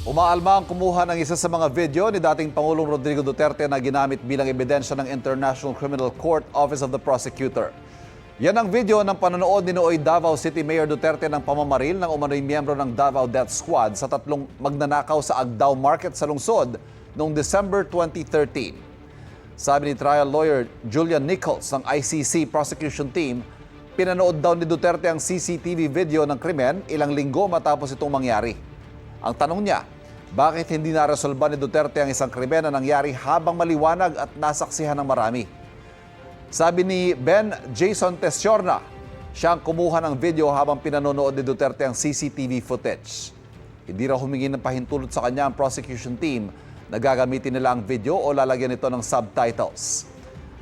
Umaalma ang kumuha ng isa sa mga video ni dating Pangulong Rodrigo Duterte na ginamit bilang ebidensya ng International Criminal Court Office of the Prosecutor. Yan ang video ng panonood ni Nooy Davao City Mayor Duterte ng pamamaril ng umano'y miyembro ng Davao Death Squad sa tatlong magnanakaw sa Agdao Market sa lungsod noong December 2013. Sabi ni trial lawyer Julian Nichols ng ICC prosecution team, pinanood daw ni Duterte ang CCTV video ng krimen ilang linggo matapos itong mangyari. Ang tanong niya, bakit hindi naresolba ni Duterte ang isang krimen na nangyari habang maliwanag at nasaksihan ng marami? Sabi ni Ben Jason Tesiorna, siya ang kumuha ng video habang pinanonood ni Duterte ang CCTV footage. Hindi raw humingi ng pahintulot sa kanya ang prosecution team na gagamitin nila ang video o lalagyan ito ng subtitles.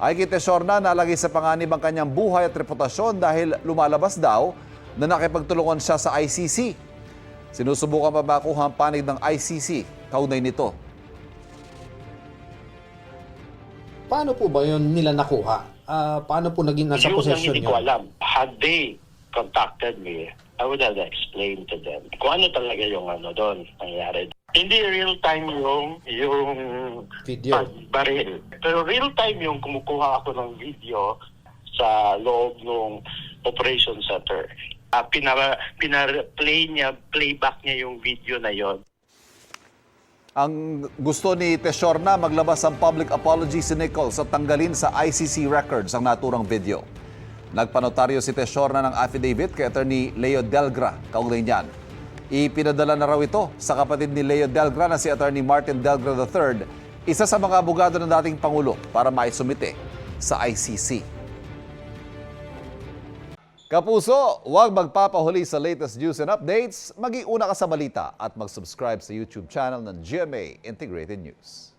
Ay kay Tesiorna, nalagay sa panganib ang kanyang buhay at reputasyon dahil lumalabas daw na nakipagtulungan siya sa ICC. Sinusubukan pa makuha ang panig ng ICC kaugnay nito. Paano po ba yun nila nakuha? Paano po naging nasa posesyon hindi niyo? ko alam. Had they contacted me, I would have explained to them kung ano talaga yung doon nangyari. Hindi real time yung Video. pagbaril. Pero real time yung kumukuha ako ng video sa loob ng operation center. Playback niya yung video na yon. Ang gusto ni Tesiorna, maglabas ang public apology si Nichols at tanggalin sa ICC records ang naturang video. Nagpanotaryo si Tesiorna ng affidavit kay Attorney Leo Delgra kaugnay niyan. Ipinadala na raw ito sa kapatid ni Leo Delgra na si Attorney Martin Delgra III, isa sa mga abogado ng dating Pangulo, para maisumite sa ICC. Kapuso, huwag magpapahuli sa latest news and updates. Mag-iuna ka sa balita at mag-subscribe sa YouTube channel ng GMA Integrated News.